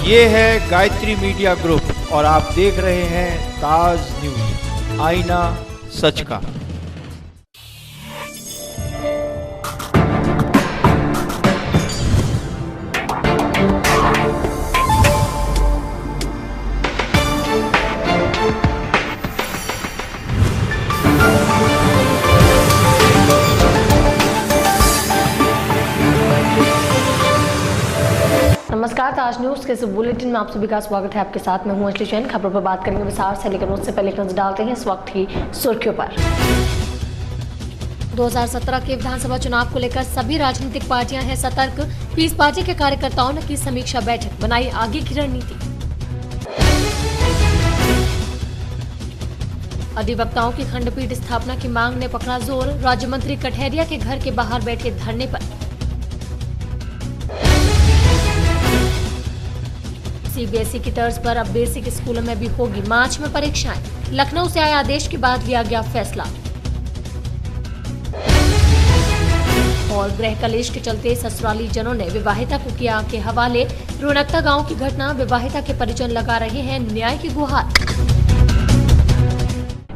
ये है Gayatri media group और आप देख रहे हैं ताज न्यूज, आईना सच का। नमस्कार, ताज न्यूज के इस बुलेटिन में आप सभी का स्वागत है। आपके साथ मैं हूं अंजलि जैन। खबरों पर बात करेंगे विस्तार से, लेकिन उससे पहले नजर डालते हैं इस वक्त की सुर्खियों पर। 2017 के विधानसभा चुनाव को लेकर सभी राजनीतिक पार्टियां हैं सतर्क। पीस पार्टी के कार्यकर्ताओं ने की समीक्षा बैठक, बनाई आगे की रणनीति। अधिवक्ताओं की खंडपीठ स्थापना की मांग ने पकड़ा जोर, राज्य मंत्री कठेरिया के घर के बाहर बैठे धरने पर। सीबीएसई की तर्ज पर अब बेसिक स्कूलों में भी होगी मार्च में परीक्षाएं। लखनऊ से आए आदेश के बाद लिया गया फैसला। और गृह कलेश के चलते ससुराली जनों ने विवाहिता को किया आग के हवाले। रोनकता गांव की घटना, विवाहिता के परिजन लगा रहे हैं न्याय की गुहार।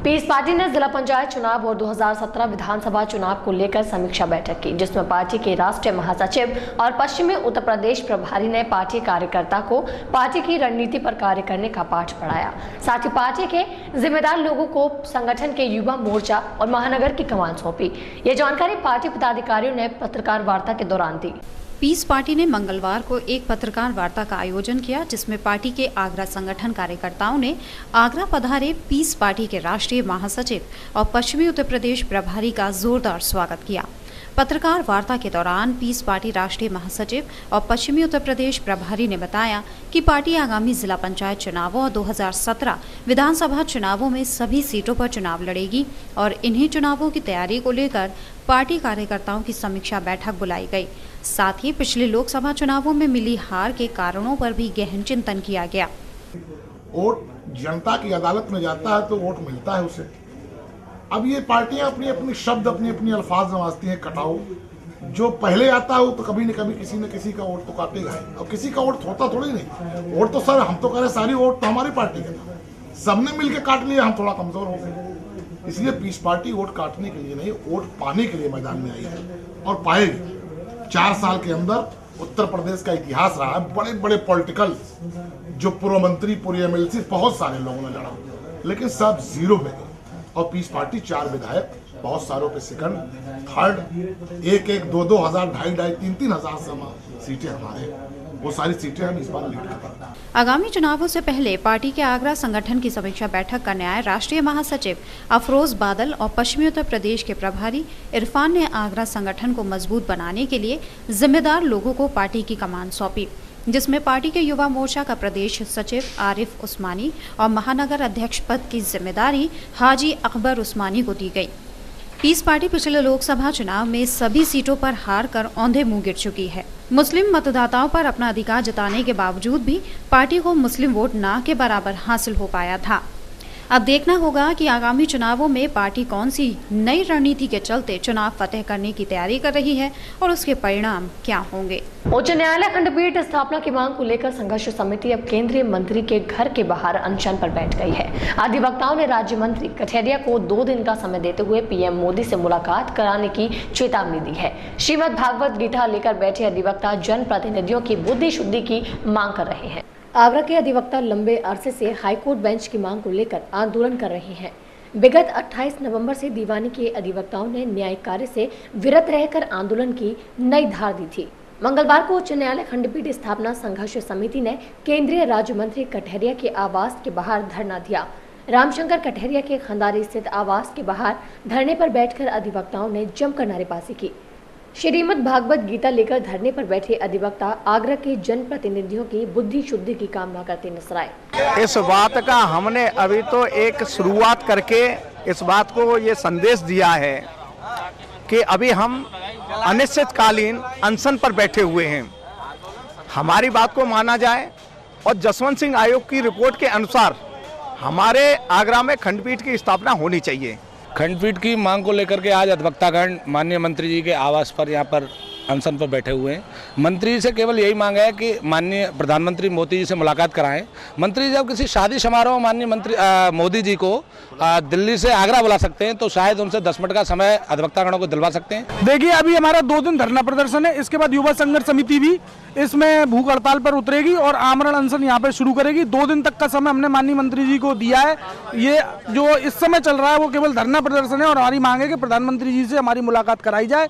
पीस पार्टी ने जिला पंचायत चुनाव और 2017 विधानसभा चुनाव को लेकर समीक्षा बैठक की, जिसमें पार्टी के राष्ट्रीय महासचिव और पश्चिमी उत्तर प्रदेश प्रभारी ने पार्टी कार्यकर्ता को पार्टी की रणनीति पर कार्य करने का पाठ पढ़ाया। साथ ही पार्टी के जिम्मेदार लोगों को संगठन के युवा मोर्चा और महानगर की कमान सौंपी। ये जानकारी पार्टी पदाधिकारियों ने पत्रकार वार्ता के दौरान दी। पीस पार्टी ने मंगलवार को एक पत्रकार वार्ता का आयोजन किया, जिसमें पार्टी के आगरा संगठन कार्यकर्ताओं ने आगरा पधारे पीस पार्टी के राष्ट्रीय महासचिव और पश्चिमी उत्तर प्रदेश प्रभारी का जोरदार स्वागत किया। पत्रकार वार्ता के दौरान पीस पार्टी राष्ट्रीय महासचिव और पश्चिमी उत्तर प्रदेश प्रभारी ने बताया कि पार्टी आगामी जिला पंचायत चुनावों और 2017 विधानसभा चुनावों में सभी सीटों पर चुनाव लड़ेगी और इन्हीं चुनावों की तैयारी को लेकर पार्टी कार्यकर्ताओं की समीक्षा बैठक बुलाई गई। साथ ही पिछले लोकसभा चुनावों में मिली हार के कारणों पर भी गहन चिंतन किया गया। वोट जनता की अदालत में जाता है तो वोट मिलता है उसे। अब ये पार्टियां अपनी अपनी शब्द अपनी अपनी अल्फाज नवाजती हैं कटाऊ। जो पहले आता है तो कभी न कभी किसी न किसी का वोट तो काटेगा ही, और किसी का वोट होता थोड़ी नहीं। वोट तो सर हम तो कह रहे सारी वोट तो हमारी पार्टी का था, सबने मिलकर काट लिया, हम थोड़ा कमजोर हो गए। इसलिए पीस पार्टी वोट काटने के लिए नहीं, वोट पाने के लिए मैदान में आई है और पाएगी। 4 साल के अंदर उत्तर प्रदेश का इतिहास रहा है, बड़े बड़े पॉलिटिकल जो पूर्व मंत्री पूर्व MLC बहुत सारे लोगों ने लड़ा, लेकिन सब जीरो में गए। और पीस पार्टी 4 विधायक, बहुत सारों पे सेकंड, थर्ड, 1-1, 2-2 हजार, 2,500, 3-3 हजार सीटें हमारे, वो सारी सीटें हम इस बार लीड कर रहे हैं। आगामी चुनावों से पहले पार्टी के आगरा संगठन की समीक्षा बैठक करने आए राष्ट्रीय महासचिव अफरोज बादल और पश्चिमी उत्तर प्रदेश के प्रभारी इरफान ने आगरा संगठन को मजबूत बनाने के लिए जिम्मेदार लोगों को पार्टी की कमान सौंपी, जिसमें पार्टी के युवा मोर्चा का प्रदेश सचिव आरिफ उस्मानी और महानगर अध्यक्ष पद की जिम्मेदारी हाजी अकबर उस्मानी को दी गई। पीस पार्टी पिछले लोकसभा चुनाव में सभी सीटों पर हार कर औंधे मुंह गिर चुकी है। मुस्लिम मतदाताओं पर अपना अधिकार जताने के बावजूद भी पार्टी को मुस्लिम वोट ना के बराबर हासिल हो पाया था। अब देखना होगा कि आगामी चुनावों में पार्टी कौन सी नई रणनीति के चलते चुनाव फतेह करने की तैयारी कर रही है और उसके परिणाम क्या होंगे। उच्च न्यायालय खंडपीठ स्थापना की मांग को लेकर संघर्ष समिति अब केंद्रीय मंत्री के घर के बाहर अनशन पर बैठ गई है। अधिवक्ताओं ने राज्य मंत्री कठेरिया को 2 दिन का समय देते हुए पीएम मोदी से मुलाकात कराने की चेतावनी दी है। श्रीमद् भागवत गीता लेकर बैठे अधिवक्ता जनप्रतिनिधियों की बुद्धि शुद्धि की मांग कर रहे हैं। आगरा के अधिवक्ता लंबे अरसे से हाईकोर्ट बेंच की मांग को लेकर आंदोलन कर रहे हैं। विगत 28 नवंबर से दीवानी के अधिवक्ताओं ने न्यायिक कार्य से विरत रहकर आंदोलन की नई धार दी थी। मंगलवार को उच्च न्यायालय खंडपीठ स्थापना संघर्ष समिति ने केंद्रीय राज्य मंत्री कठेरिया के आवास के बाहर धरना दिया। रामशंकर कठेरिया के खंडारी स्थित आवास के बाहर धरने पर बैठकर अधिवक्ताओं ने जमकर नारेबाजी की। श्रीमद् भागवत गीता लेकर धरने पर बैठे अधिवक्ता आगरा के जनप्रतिनिधियों की बुद्धि शुद्धि की कामना करते नजर आए। इस बात का हमने अभी तो एक शुरुआत करके इस बात को ये संदेश दिया है कि अभी हम अनिश्चितकालीन अनशन पर बैठे हुए हैं। हमारी बात को माना जाए और जसवंत सिंह आयोग की रिपोर्ट के अनुसार हमारे आगरा में खंडपीठ की स्थापना होनी चाहिए। खंडपीठ की मांग को लेकर के आज अधिवक्तागण माननीय मंत्री जी के आवास पर यहाँ पर अनशन पर बैठे हुए हैं। मंत्री से केवल यही मांग है कि माननीय प्रधानमंत्री मोदी जी से मुलाकात कराएं। मंत्री जब किसी शादी समारोह माननीय मंत्री मोदी जी को दिल्ली से आगरा बुला सकते हैं तो शायद उनसे 10 मिनट का समय अधिवक्तागणों को दिलवा सकते हैं। देखिए, अभी हमारा 2 दिन धरना प्रदर्शन है, इसके बाद युवा संघर्ष समिति भी इसमें भूख हड़ताल पर उतरेगी और आमरण अनशन यहाँ पे शुरू करेगी। 2 दिन तक का समय हमने माननीय मंत्री जी को दिया है। ये जो इस समय चल रहा है वो केवल धरना प्रदर्शन है और हमारी मांग है कि प्रधानमंत्री जी से हमारी मुलाकात कराई जाए।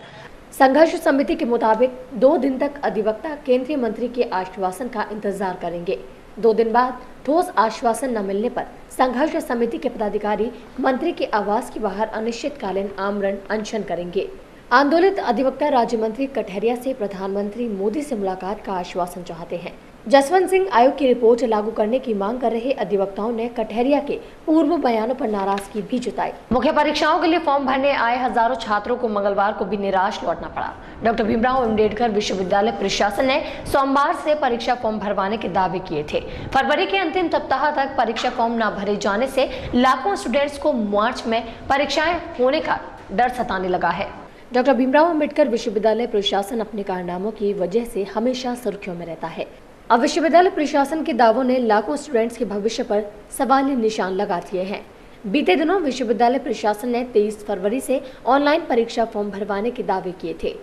संघर्ष समिति के मुताबिक 2 दिन तक अधिवक्ता केंद्रीय मंत्री के आश्वासन का इंतजार करेंगे। 2 दिन बाद ठोस आश्वासन न मिलने पर संघर्ष समिति के पदाधिकारी मंत्री के आवास के बाहर अनिश्चितकालीन आमरण अनशन करेंगे। आंदोलित अधिवक्ता राज्य मंत्री कठेरिया से प्रधानमंत्री मोदी से मुलाकात का आश्वासन चाहते हैं। जसवंत सिंह आयोग की रिपोर्ट लागू करने की मांग कर रहे अधिवक्ताओं ने कठेरिया के पूर्व बयानों पर नाराजगी भी जताई। मुख्य परीक्षाओं के लिए फॉर्म भरने आए हजारों छात्रों को मंगलवार को भी निराश लौटना पड़ा। डॉक्टर भीमराव अम्बेडकर विश्वविद्यालय प्रशासन ने सोमवार से परीक्षा फॉर्म भरवाने के दावे किए थे। फरवरी के अंतिम सप्ताह तक परीक्षा फॉर्म न भरे जाने से लाखों स्टूडेंट्स को मार्च में परीक्षाएं होने का डर सताने लगा है। डॉक्टर भीमराव अम्बेडकर विश्वविद्यालय प्रशासन अपने कारनामों की वजह से हमेशा सुर्खियों में रहता है। अब विश्वविद्यालय प्रशासन के दावों ने लाखों स्टूडेंट्स के भविष्य पर सवालिया निशान लगा दिए हैं। बीते दिनों विश्वविद्यालय प्रशासन ने 23 फरवरी से ऑनलाइन परीक्षा फॉर्म भरवाने के दावे किए थे।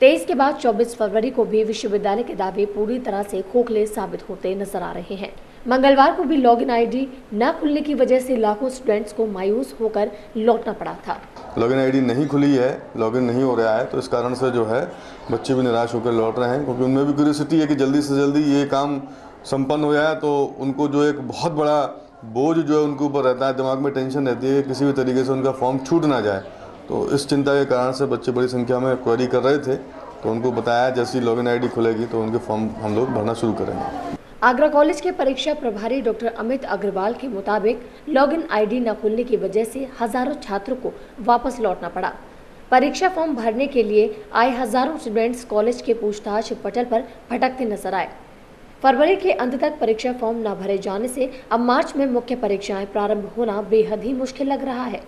23 के बाद 24 फरवरी को भी विश्वविद्यालय के दावे पूरी तरह से खोखले साबित होते नजर आ रहे हैं। मंगलवार को भी लॉगिन आईडी न खुलने की वजह से लाखों स्टूडेंट्स को मायूस होकर लौटना पड़ा था। लॉगिन आईडी नहीं खुली है, लॉगिन नहीं हो रहा है, तो इस कारण से जो है बच्चे भी निराश होकर लौट रहे हैं, क्योंकि उनमें भी क्यूरियोसिटी है कि जल्दी से जल्दी ये काम संपन्न हो जाए। तो उनको जो एक बहुत बड़ा बोझ जो है उनके ऊपर रहता है, दिमाग में टेंशन रहती है कि किसी भी तरीके से उनका फॉर्म छूट ना जाए। तो इस चिंता के कारण से बच्चे बड़ी संख्या में क्वेरी कर रहे थे, तो उनको बताया जैसी लॉगिन आईडी खुलेगी तो उनके फॉर्म हम लोग भरना शुरू करेंगे। आगरा कॉलेज के परीक्षा प्रभारी डॉक्टर अमित अग्रवाल के मुताबिक लॉगिन आईडी न खुलने की वजह से हजारों छात्रों को वापस लौटना पड़ा। परीक्षा फॉर्म भरने के लिए आए हजारों स्टूडेंट्स कॉलेज के पूछताछ पटल पर भटकते नजर आए। फरवरी के अंत तक परीक्षा फॉर्म न भरे जाने से अब मार्च में मुख्य परीक्षाएं प्रारंभ होना बेहद ही मुश्किल लग रहा है।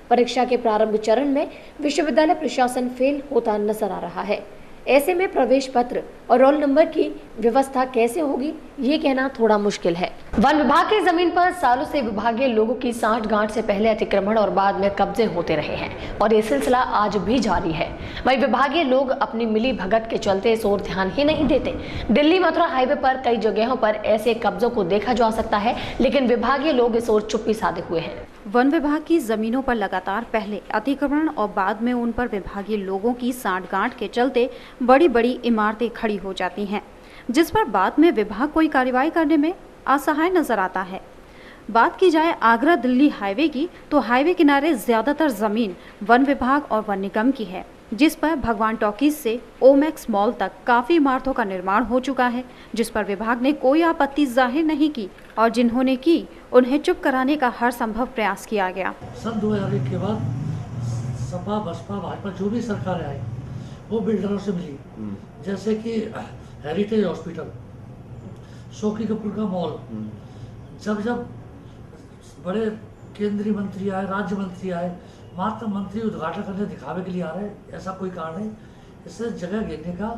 परीक्षा के प्रारंभ चरण में विश्वविद्यालय प्रशासन फेल होता नजर आ रहा है। ऐसे में प्रवेश पत्र और रोल नंबर की व्यवस्था कैसे होगी, ये कहना थोड़ा मुश्किल है। वन विभाग की जमीन पर सालों से विभागीय लोगों की सांठगांठ से पहले अतिक्रमण और बाद में कब्जे होते रहे हैं और ये सिलसिला आज भी जारी है। वही विभागीय लोग अपनी मिली भगत के चलते इस ओर ध्यान ही नहीं देते। दिल्ली मथुरा हाईवे पर कई जगहों पर ऐसे कब्जों को देखा जा सकता है, लेकिन विभागीय लोग इस ओर चुप्पी साधे हुए हैं। वन विभाग की जमीनों पर लगातार पहले अतिक्रमण और बाद में उन पर विभागीय लोगों की सांठगांठ के चलते बड़ी बड़ी इमारतें खड़ी हो जाती हैं, जिस पर बाद में विभाग कोई कार्रवाई करने में असहाय नजर आता है। बात की जाए आगरा दिल्ली हाईवे की, तो हाईवे किनारे ज्यादातर जमीन वन विभाग और वन निगम की है, जिस पर भगवान टॉकीज से ओमैक्स मॉल तक काफी इमारतों का निर्माण हो चुका है, जिस पर विभाग ने कोई आपत्ति जाहिर नहीं की और जिन्होंने की उन्हें चुप कराने का हर संभव प्रयास किया गया। सन 2001 के बाद सपा बसपा भाजपा जो भी सरकारें आई वो बिल्डरों से मिली, जैसे कि हेरिटेज हॉस्पिटल, शोकी कपूर का मॉल। जब बड़े केंद्रीय मंत्री आए, राज्य मंत्री आए, मात्र मंत्री उद्घाटन करने दिखावे के लिए आ रहे हैं, ऐसा कोई कारण नहीं। इससे जगह घेरने का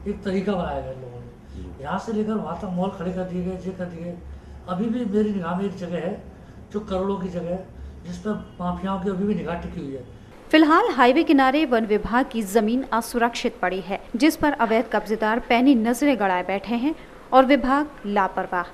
एक तरीका बनाया गया लोगों ने। यहाँ से लेकर वहाँ तक मॉल खड़े कर दिए गए, ये कर दिए गए। अभी भी मेरी निगाह में एक जगह है जो करोड़ों की जगह है, जिस पर माफियाओं की अभी भी निगाह टिकी हुई है। फिलहाल हाईवे किनारे वन विभाग की जमीन असुरक्षित पड़ी है, जिस पर अवैध कब्जेदार पैनी नजरें गड़ाए बैठे हैं और विभाग लापरवाह।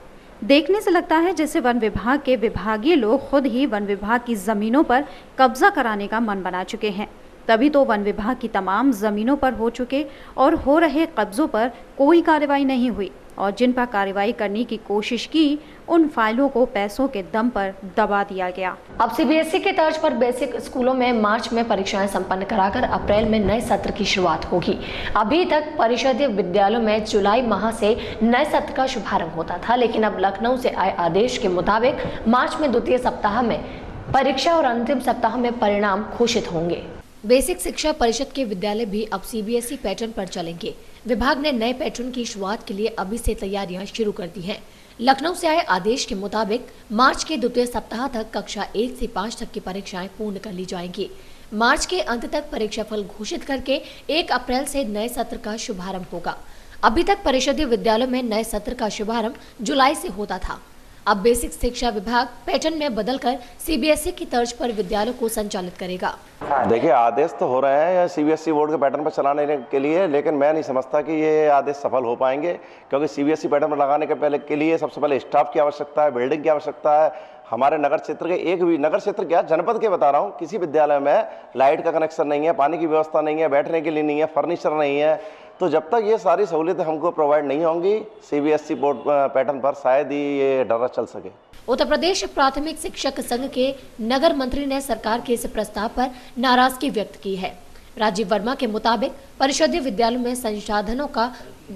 देखने से लगता है जैसे वन विभाग के विभागीय लोग खुद ही वन विभाग की जमीनों पर कब्जा कराने का मन बना चुके हैं। तभी तो वन विभाग की तमाम जमीनों पर हो चुके और हो रहे कब्जों पर कोई कार्रवाई नहीं हुई और जिन पर कार्रवाई करने की कोशिश की उन फाइलों को पैसों के दम पर दबा दिया गया। अब सीबीएसई के तर्ज पर बेसिक स्कूलों में मार्च में परीक्षाएं संपन्न कराकर अप्रैल में नए सत्र की शुरुआत होगी। अभी तक परिषदीय विद्यालयों में जुलाई माह से नए सत्र का शुभारंभ होता था, लेकिन अब लखनऊ से आए आदेश के मुताबिक मार्च में द्वितीय सप्ताह में परीक्षा और अंतिम सप्ताह में परिणाम घोषित होंगे। बेसिक शिक्षा परिषद के विद्यालय भी अब सीबीएसई पैटर्न पर चलेंगे। विभाग ने नए पैटर्न की शुरुआत के लिए अभी से तैयारियां शुरू कर दी हैं। लखनऊ से आए आदेश के मुताबिक मार्च के द्वितीय सप्ताह तक कक्षा 1 से 5 तक की परीक्षाएं पूर्ण कर ली जाएंगी। मार्च के अंत तक परीक्षाफल घोषित करके 1 अप्रैल से नए सत्र का शुभारंभ होगा। अभी तक परिषदीय विद्यालयों में नए सत्र का शुभारंभ जुलाई से होता था। अब बेसिक शिक्षा विभाग पैटर्न में बदलकर सीबीएसई की तर्ज पर विद्यालयों को संचालित करेगा। देखिए, आदेश तो हो रहे हैं सीबीएसई बोर्ड के पैटर्न पर चलाने के लिए, लेकिन मैं नहीं समझता कि ये आदेश सफल हो पाएंगे, क्योंकि सीबीएसई पैटर्न पर लगाने के लिए सबसे पहले स्टाफ की आवश्यकता है, बिल्डिंग की आवश्यकता है। हमारे नगर क्षेत्र के एक भी नगर क्षेत्र क्या जनपद के बता रहा हूँ, किसी विद्यालय में लाइट का कनेक्शन नहीं है, पानी की व्यवस्था नहीं है, बैठने के लिए नहीं है, फर्नीचर नहीं है। तो जब तक ये सारी सहूलियतें हमको प्रोवाइड नहीं होंगी सीबीएसई बोर्ड पैटर्न पर, शायद ही ये डरा चल सके। उत्तर प्रदेश प्राथमिक शिक्षक संघ के नगर मंत्री ने सरकार के इस प्रस्ताव पर नाराजगी व्यक्त की है। राजीव वर्मा के मुताबिक परिषदीय विद्यालयों में संसाधनों का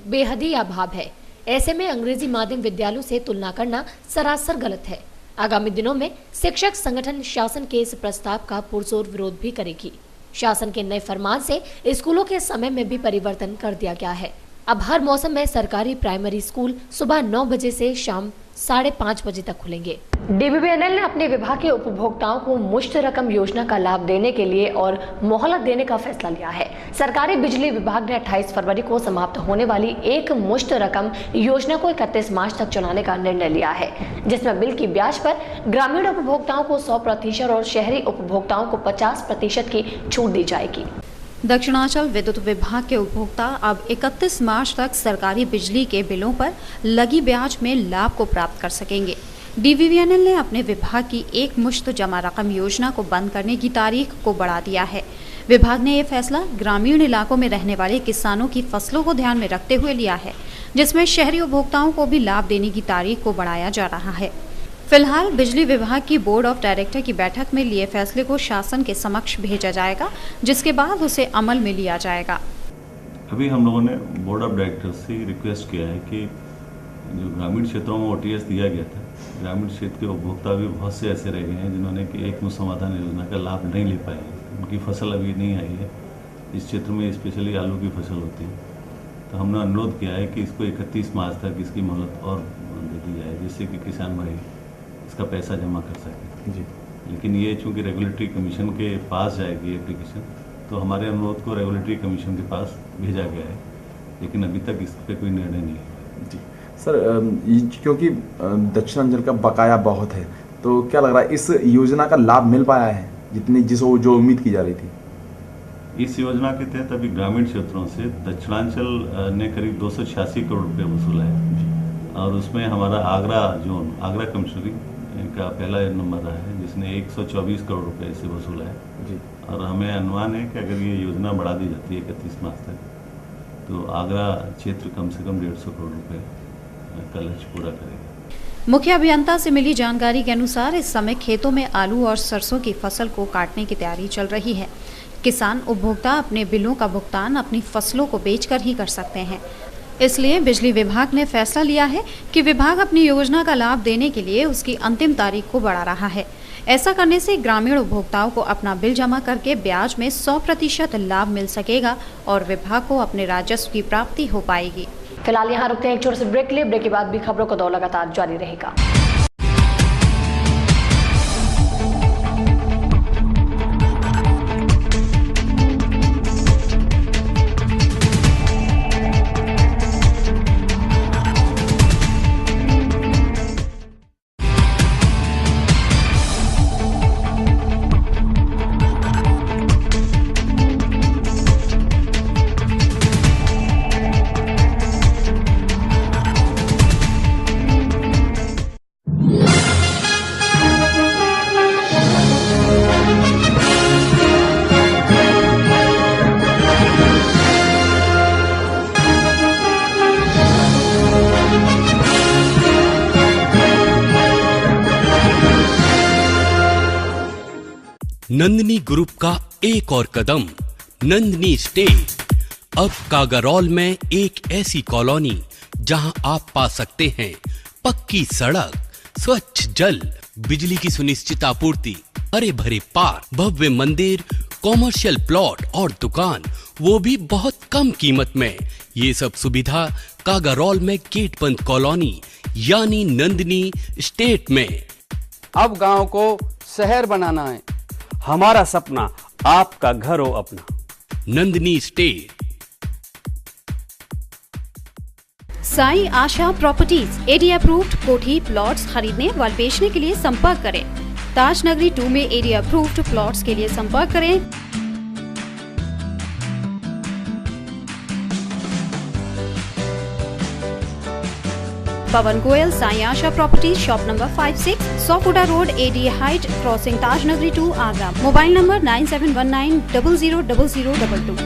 बेहदी अभाव है। ऐसे में अंग्रेजी माध्यम विद्यालयों से तुलना करना सरासर गलत है। आगामी दिनों में शिक्षक संगठन शासन के इस प्रस्ताव का पुरजोर विरोध भी करेगी। शासन के नए फरमान से स्कूलों के समय में भी परिवर्तन कर दिया गया है। अब हर मौसम में सरकारी प्राइमरी स्कूल सुबह 9 बजे से शाम 5:30 बजे तक खुलेंगे। डीबीबीएनएल ने अपने विभाग के उपभोक्ताओं को मुश्त रकम योजना का लाभ देने के लिए और मोहलत देने का फैसला लिया है। सरकारी बिजली विभाग ने 28 फरवरी को समाप्त होने वाली एक मुश्त रकम योजना को 31 मार्च तक चलाने का निर्णय लिया है, जिसमें बिल की ब्याज पर ग्रामीण उपभोक्ताओं को 100% और शहरी उपभोक्ताओं को 50% की छूट दी जाएगी। दक्षिणांचल विद्युत विभाग के उपभोक्ता अब 31 मार्च तक सरकारी बिजली के बिलों पर लगी ब्याज में लाभ को प्राप्त कर सकेंगे। डीबीबीएनएल ने अपने विभाग की एक मुश्त जमा रकम योजना को बंद करने की तारीख को बढ़ा दिया है। विभाग ने यह फैसला ग्रामीण इलाकों में रहने वाले किसानों की फसलों को ध्यान में रखते हुए लिया है, जिसमें शहरी उपभोक्ताओं को भी लाभ देने की तारीख को बढ़ाया जा रहा है। फिलहाल बिजली विभाग की बोर्ड ऑफ डायरेक्टर की बैठक में लिए फैसले को शासन के समक्ष भेजा जाएगा, जिसके बाद उसे अमल में लिया जाएगा। अभी हम लोगों ने बोर्ड ऑफ डायरेक्टर से रिक्वेस्ट किया है कि जो ग्रामीण क्षेत्रों में ओटीएस दिया गया था, ग्रामीण क्षेत्र के उपभोक्ता भी बहुत से ऐसे रह गए हैं जिन्होंने कि एक मुश्त समाधान योजना का लाभ नहीं ले पाए हैं। उनकी फसल अभी नहीं आई है। इस क्षेत्र में स्पेशली आलू की फसल होती है, तो हमने अनुरोध किया है कि इसको 31 मार्च तक इसकी मोहलत और दे दी जाए, जिससे कि किसान भाई इसका पैसा जमा कर सके जी। लेकिन ये चूँकि रेगुलेटरी कमीशन के पास जाएगी एप्लीकेशन, तो हमारे अनुरोध को रेगुलेटरी कमीशन के पास भेजा गया है, लेकिन अभी तक इस पर कोई निर्णय नहीं है जी। सर, क्योंकि दक्षिणांचल का बकाया बहुत है, तो क्या लग रहा है इस योजना का लाभ मिल पाया है जितनी जो उम्मीद की जा रही थी? इस योजना के तहत अभी ग्रामीण क्षेत्रों से दक्षिणांचल ने करीब 286 करोड़ रुपये वसूला है, और उसमें हमारा आगरा जोन, आगरा कमिश्नरी का पहला नंबर रहा है, जिसने 124 करोड़ रुपए से वसूला है जी। और हमें अनुमान है कि अगर ये योजना बढ़ा दी जाती है 31 मार्च तक, तो आगरा क्षेत्र कम से कम 150 करोड़ रुपए का लक्ष्य पूरा करेगा। मुख्य अभियंता से मिली जानकारी के अनुसार इस समय खेतों में आलू और सरसों की फसल को काटने की तैयारी चल रही है। किसान उपभोक्ता अपने बिलों का भुगतान अपनी फसलों को बेचकर ही कर सकते हैं। इसलिए बिजली विभाग ने फैसला लिया है कि विभाग अपनी योजना का लाभ देने के लिए उसकी अंतिम तारीख को बढ़ा रहा है। ऐसा करने से ग्रामीण उपभोक्ताओं को अपना बिल जमा करके ब्याज में 100% लाभ मिल सकेगा और विभाग को अपने राजस्व की प्राप्ति हो पाएगी। फिलहाल यहाँ रुकते हैं एक छोटे से ब्रेक के लिए। ब्रेक के बाद भी खबरों का दौर लगातार जारी रहेगा। नंदिनी ग्रुप का एक और कदम, नंदिनी स्टेट। अब कागारौल में एक ऐसी कॉलोनी जहां आप पा सकते हैं पक्की सड़क, स्वच्छ जल, बिजली की सुनिश्चित आपूर्ति, हरे भरे पार्क, भव्य मंदिर, कॉमर्शियल प्लॉट और दुकान, वो भी बहुत कम कीमत में। ये सब सुविधा कागारौल में गेटबंद कॉलोनी यानी नंदनी स्टेट में। अब गांव को शहर बनाना है, हमारा सपना आपका घर हो अपना। नंदनी स्टेट। साईं आशा प्रॉपर्टीज एडी अप्रूव्ड कोठी प्लॉट्स खरीदने व बेचने के लिए संपर्क करें। ताज नगरी 2 में एडी अप्रूव्ड प्लॉट्स के लिए संपर्क करें। पवन गोयल, साईं आशा प्रॉपर्टीज, शॉप नंबर 56, 100 फुटा रोड, एडी हाइट, क्रॉसिंग ताज नगरी 2, आगरा। Mobile number 9719000022।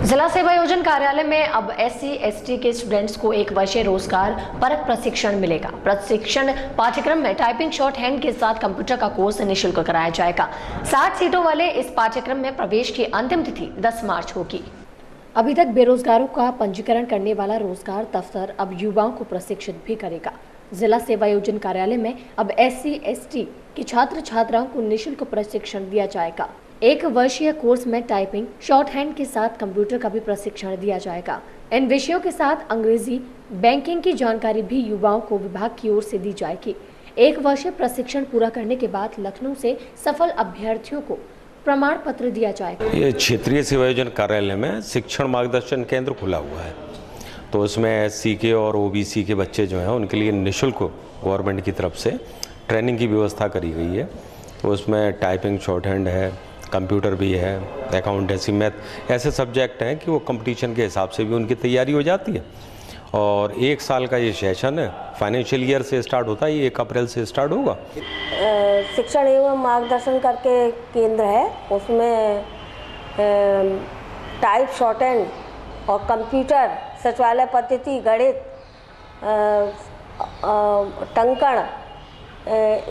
जिला सेवा योजना कार्यालय में अब SC/ST के स्टूडेंट्स को 1 वर्षीय रोजगार परक प्रशिक्षण मिलेगा। प्रशिक्षण पाठ्यक्रम में टाइपिंग, शॉर्ट हैंड के साथ कंप्यूटर का कोर्स निःशुल्क कराया जाएगा। 60 सीटों वाले इस पाठ्यक्रम में प्रवेश की अंतिम तिथि 10 मार्च होगी। अभी तक बेरोजगारों का पंजीकरण करने वाला रोजगार दफ्तर अब युवाओं को प्रशिक्षित भी करेगा। जिला सेवा योजना कार्यालय में अब SC/ST के छात्र छात्राओं को निःशुल्क प्रशिक्षण दिया जाएगा। 1 वर्षीय कोर्स में टाइपिंग, शॉर्ट हैंड के साथ कंप्यूटर का भी प्रशिक्षण दिया जाएगा। इन विषयों के साथ अंग्रेजी, बैंकिंग की जानकारी भी युवाओं को विभाग की ओर से दी जाएगी। 1 वर्षीय प्रशिक्षण पूरा करने के बाद लखनऊ से सफल अभ्यर्थियों को प्रमाण पत्र दिया जाएगा। ये क्षेत्रीय सेवा योजना कार्यालय में शिक्षण मार्गदर्शन केंद्र खुला हुआ है, तो उसमें SC के और OBC के बच्चे जो हैं उनके लिए निःशुल्क गवर्नमेंट की तरफ से ट्रेनिंग की व्यवस्था करी गई है। तो उसमें टाइपिंग, शॉर्ट हैंड है, कंप्यूटर भी है, अकाउंटेंसी, मैथ, ऐसे सब्जेक्ट हैं कि वो कंपटीशन के हिसाब से भी उनकी तैयारी हो जाती है। और 1 साल का ये सेशन है, फाइनेंशियल ईयर से स्टार्ट होता है, ये 1 अप्रैल से स्टार्ट होगा। शिक्षण एवं मार्गदर्शन करके केंद्र है, उसमें टाइप, शॉर्ट हैंड और कंप्यूटर, सचिवालय पद्धति, गणित, टंकण,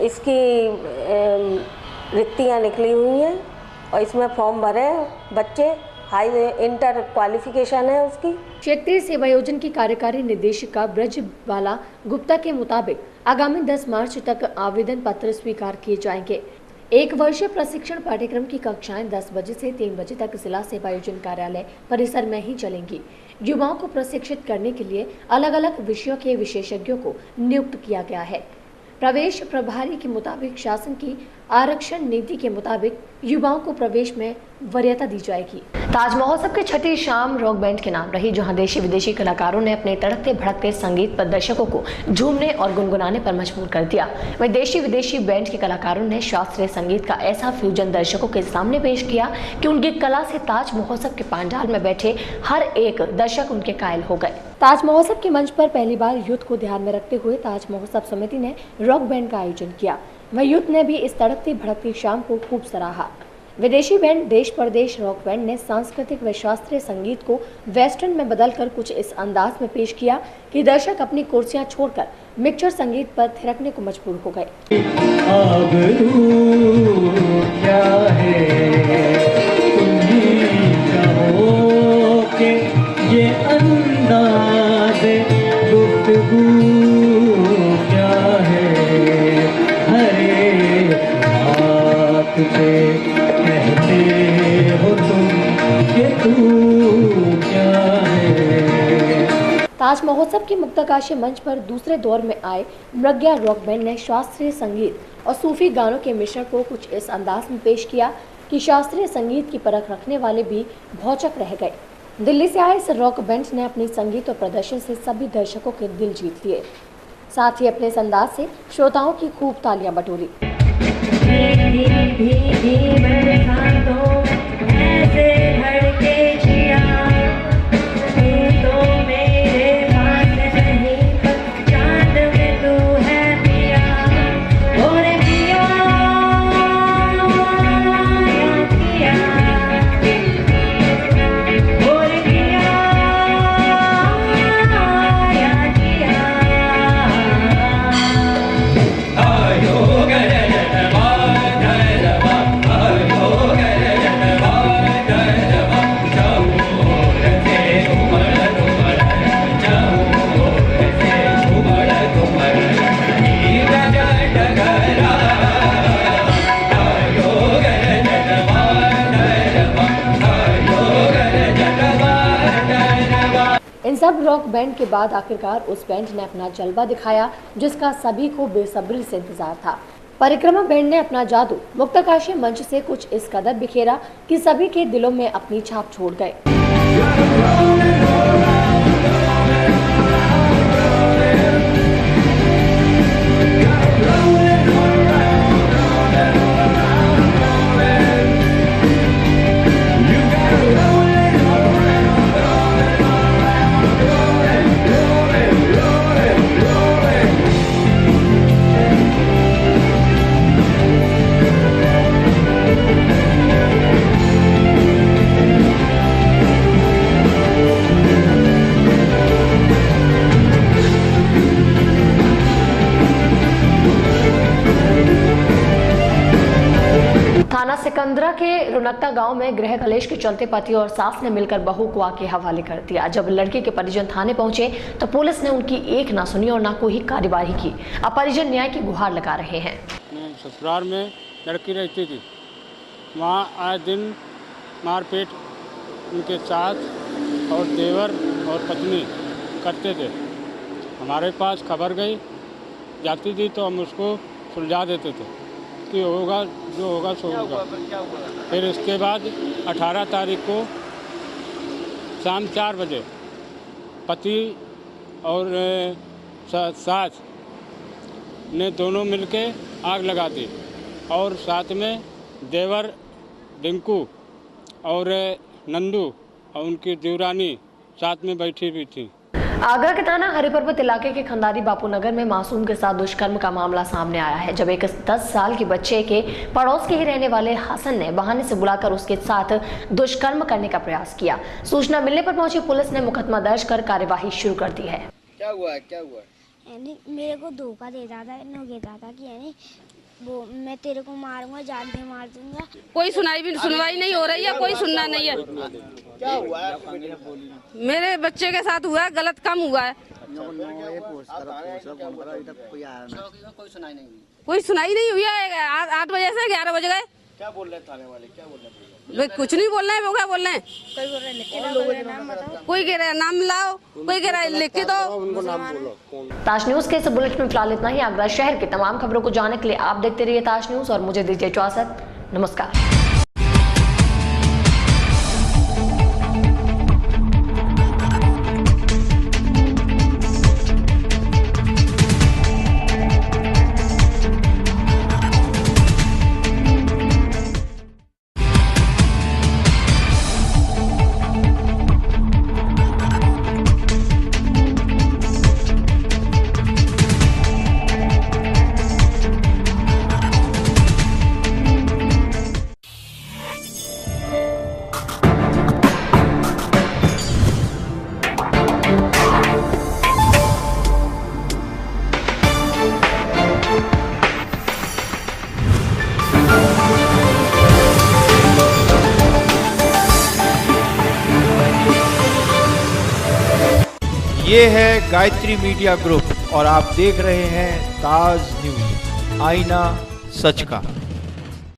इसकी रिक्तियाँ निकली हुई हैं और इसमें फॉर्म भरे बच्चे। हाई इंटर क्वालिफिकेशन है उसकी। क्षेत्रीय सेवा योजना की कार्यकारी निदेशिका ब्रजबाला गुप्ता के मुताबिक आगामी 10 मार्च तक आवेदन पत्र स्वीकार किए जाएंगे। 1 वर्षीय प्रशिक्षण पाठ्यक्रम की कक्षाएं 10 बजे से 3 बजे तक जिला सेवा योजना कार्यालय परिसर में ही चलेंगी। युवाओं को प्रशिक्षित करने के लिए अलग अलग विषयों के विशेषज्ञों को नियुक्त किया गया है। प्रवेश प्रभारी के मुताबिक शासन की आरक्षण नीति के मुताबिक युवाओं को प्रवेश में वरीयता दी जाएगी। ताज महोत्सव की छठी शाम रॉक बैंड के नाम रही, जहां देशी विदेशी कलाकारों ने अपने तड़कते भड़कते संगीत पर दर्शकों को झूमने और गुनगुनाने पर मजबूर कर दिया। वहीं देशी विदेशी बैंड के कलाकारों ने शास्त्रीय संगीत का ऐसा फ्यूजन दर्शकों के सामने पेश किया कि उनकी कला से ताज महोत्सव के पंडाल में बैठे हर एक दर्शक उनके कायल हो गए। ताज महोत्सव के मंच पर पहली बार युद्ध को ध्यान में रखते हुए ताज महोत्सव समिति ने रॉक बैंड का आयोजन किया। वहीं युद्ध ने भी इस तड़कती भड़कती शाम को खूब सराहा। विदेशी बैंड देश परदेश रॉक बैंड ने सांस्कृतिक व शास्त्रीय संगीत को वेस्टर्न में बदलकर कुछ इस अंदाज में पेश किया कि दर्शक अपनी कुर्सियां छोड़कर मिक्सचर संगीत पर थिरकने को मजबूर हो गए। ताज महोत्सव के मुक्ताकाशी मंच पर दूसरे दौर में आए मृग्या रॉक बैंड ने शास्त्रीय संगीत और सूफी गानों के मिश्रण को कुछ इस अंदाज में पेश किया कि शास्त्रीय संगीत की परख रखने वाले भी भौचक रह गए। दिल्ली से आए इस रॉक बैंड ने अपनी संगीत और प्रदर्शन से सभी दर्शकों के दिल जीत लिए, साथ ही अपने इस अंदाज से श्रोताओं की खूब तालियां बटोरी। सब रॉक बैंड के बाद आखिरकार उस बैंड ने अपना जलवा दिखाया जिसका सभी को बेसब्री से इंतजार था। परिक्रमा बैंड ने अपना जादू मुक्ताकाशी मंच से कुछ इस कदर बिखेरा कि सभी के दिलों में अपनी छाप छोड़ गए। थाना सिकंदरा के रुनकता गांव में गृह कलेश के चलते पति और सास ने मिलकर बहू को आग के हवाले कर दिया। जब लड़के के परिजन थाने पहुंचे तो पुलिस ने उनकी एक ना सुनी और ना कोई कार्यवाही की। अब परिजन न्याय की गुहार लगा रहे हैं। ससुराल में लड़की रहती थी, वहाँ आए दिन मारपीट उनके साथ और देवर और पत्नी करते थे। हमारे पास खबर गई जाती थी तो हम उसको सुलझा देते थे कि होगा जो होगा सो होगा। फिर इसके बाद 18 तारीख को शाम 4 बजे पति और सास ने दोनों मिलके आग लगा दी और साथ में देवर डिंकू और नंदू और उनकी देवरानी साथ में बैठी हुई थी। आगरा के थाना हरिपर्वत इलाके के खंडारी बापू नगर में मासूम के साथ दुष्कर्म का मामला सामने आया है। जब एक 10 साल के बच्चे के पड़ोस के ही रहने वाले हसन ने बहाने से बुलाकर उसके साथ दुष्कर्म करने का प्रयास किया। सूचना मिलने पर पहुंची पुलिस ने मुकदमा दर्ज कर कार्यवाही शुरू कर दी है। क्या हुआ मेरे को धोखा देता था, कहता था कि वो मैं तेरे को मारूंगा, जान से मार दूंगा। कोई सुनवाई नहीं हो रही है, कोई सुनना नहीं है। क्या हुआ है? मेरे बच्चे के साथ हुआ है, गलत काम हुआ है। कोई सुनाई नहीं हुई है। 8 बजे से 11 बज गए। क्या बोल रहे थाने वाले? क्या बोल रहे? कुछ नहीं बोल रहे हैं। वो क्या बोल रहे हैं? कोई कह रहा है नाम लाओ, कोई कह रहा है लिख के दो। ताज न्यूज के इस बुलेटिन में फिलहाल इतना ही। आगरा शहर की तमाम खबरों को जानने के लिए आप देखते रहिए ताज न्यूज और मुझे दीजिए इजाजत। नमस्कार। ये है गायत्री मीडिया ग्रुप और आप देख रहे हैं ताज न्यूज, आईना सच का।